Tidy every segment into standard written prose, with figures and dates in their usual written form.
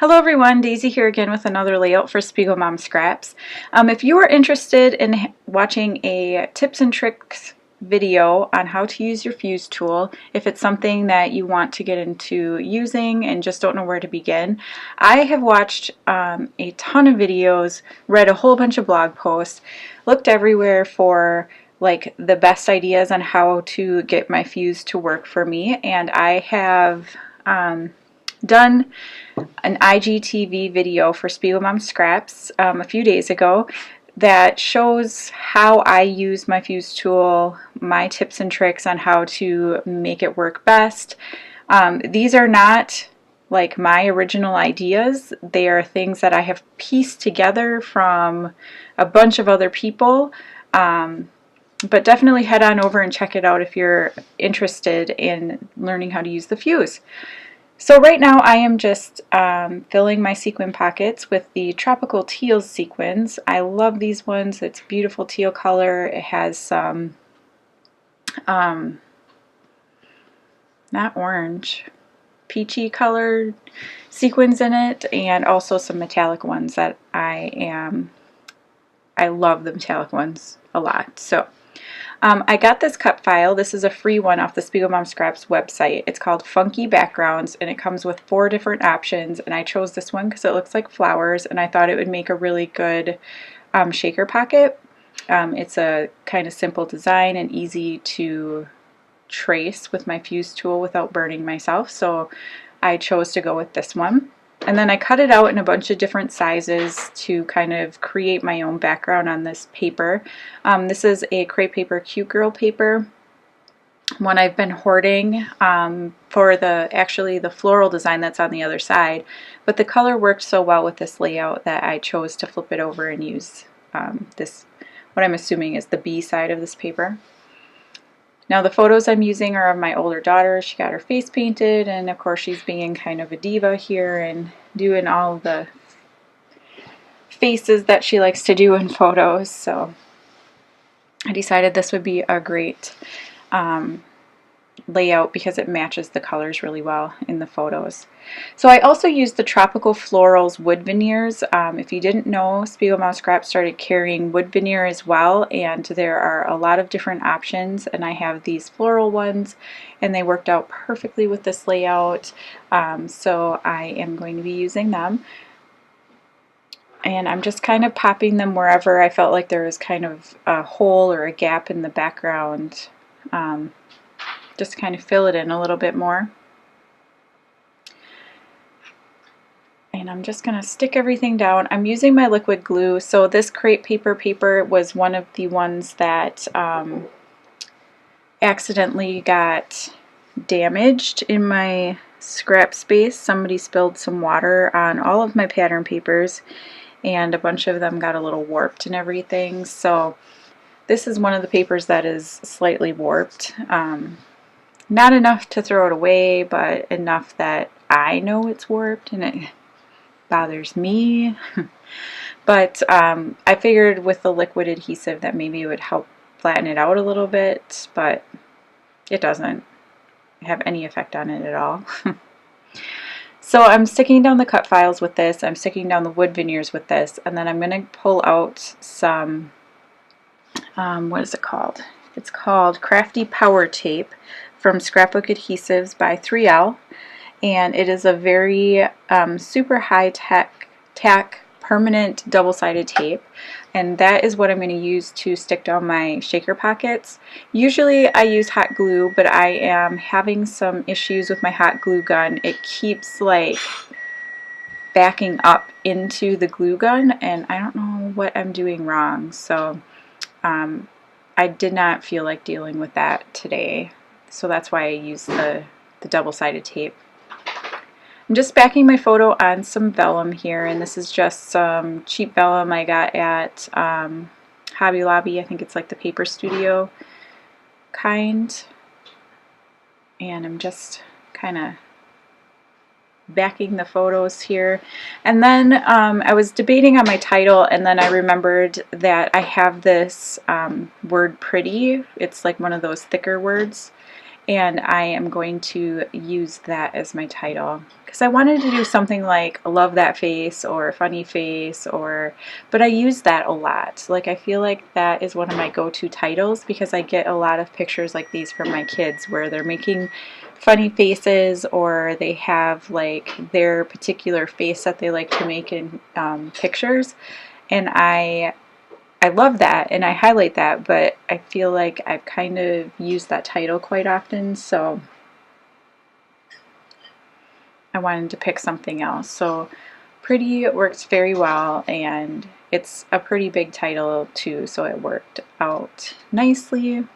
Hello everyone, Daisy here again with another layout for SpiegelMom Scraps. If you are interested in watching a tips and tricks video on how to use your fuse tool, if it's something that you want to get into using and just don't know where to begin, I have watched a ton of videos, read a whole bunch of blog posts, looked everywhere for like the best ideas on how to get my fuse to work for me, and I have done an IGTV video for SpiegelMom Scraps a few days ago that shows how I use my fuse tool, my tips and tricks on how to make it work best. These are not like my original ideas. They are things that I have pieced together from a bunch of other people. But definitely head on over and check it out if you're interested in learning how to use the fuse. So right now I am just filling my sequin pockets with the Tropical Teals sequins. I love these ones. It's beautiful teal color. It has some, not orange, peachy colored sequins in it, and also some metallic ones that I love the metallic ones a lot. So I got this cut file. This is a free one off the SpiegelMom Scraps website. It's called Funky Backgrounds, and it comes with 4 different options, and I chose this one because it looks like flowers, and I thought it would make a really good shaker pocket. It's a kind of simple design and easy to trace with my fuse tool without burning myself, so I chose to go with this one. And then I cut it out in a bunch of different sizes to kind of create my own background on this paper. This is a crepe paper, Cute Girl paper, one I've been hoarding for actually the floral design that's on the other side. But the color worked so well with this layout that I chose to flip it over and use this, what I'm assuming is the B side of this paper. Now the photos I'm using are of my older daughter. She got her face painted, and of course she's being kind of a diva here and doing all the faces that she likes to do in photos. So I decided this would be a great layout because it matches the colors really well in the photos. So I also used the Tropical Florals wood veneers. If you didn't know, SpiegelMom Scraps started carrying wood veneer as well, and there are a lot of different options, and I have these floral ones and they worked out perfectly with this layout, so I am going to be using them. And I'm just kind of popping them wherever I felt like there was kind of a hole or a gap in the background. Just kind of fill it in a little bit more. And I'm just going to stick everything down. I'm using my liquid glue. So this crepe paper was one of the ones that accidentally got damaged in my scrap space. Somebody spilled some water on all of my pattern papers, and a bunch of them got a little warped and everything. So this is one of the papers that is slightly warped. Not enough to throw it away, but enough that I know it's warped and it bothers me. But I figured with the liquid adhesive that maybe it would help flatten it out a little bit, but it doesn't have any effect on it at all. So I'm sticking down the cut files with this, I'm sticking down the wood veneers with this, and then I'm going to pull out some, what is it called? It's called Crafty Power Tape from Scrapbook Adhesives by 3L, and it is a very super high tack permanent double-sided tape, and that is what I'm going to use to stick down my shaker pockets. Usually I use hot glue, but I am having some issues with my hot glue gun. It keeps like backing up into the glue gun, and I don't know what I'm doing wrong, so I did not feel like dealing with that today. So that's why I use the double-sided tape. I'm just backing my photo on some vellum here, and this is just some cheap vellum I got at Hobby Lobby. I think it's like the Paper Studio kind. And I'm just kind of backing the photos here. And then I was debating on my title, and then I remembered that I have this word pretty. It's like one of those thicker words. and I am going to use that as my title because I wanted to do something like love that face or funny face, or but I use that a lot. Like I feel like that is one of my go-to titles because I get a lot of pictures like these from my kids where they're making funny faces, or they have like their particular face that they like to make in pictures, and I love that and I highlight that, but I feel like I've kind of used that title quite often, so I wanted to pick something else. So pretty works very well, and it's a pretty big title too, so it worked out nicely.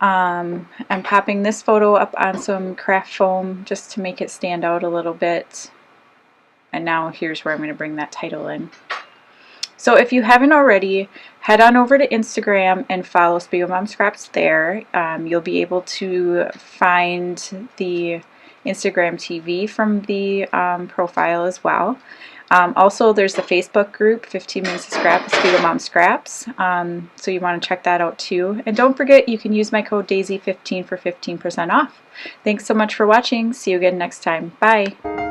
I'm popping this photo up on some craft foam just to make it stand out a little bit. And now here's where I'm going to bring that title in. So if you haven't already, head on over to Instagram and follow SpiegelMom Scraps there. You'll be able to find the Instagram TV from the profile as well. Also, there's the Facebook group, 15 Minutes to Scrap with SpiegelMom Scraps. So you want to check that out too. And don't forget, you can use my code Daisie15 for 15% off. Thanks so much for watching. See you again next time. Bye.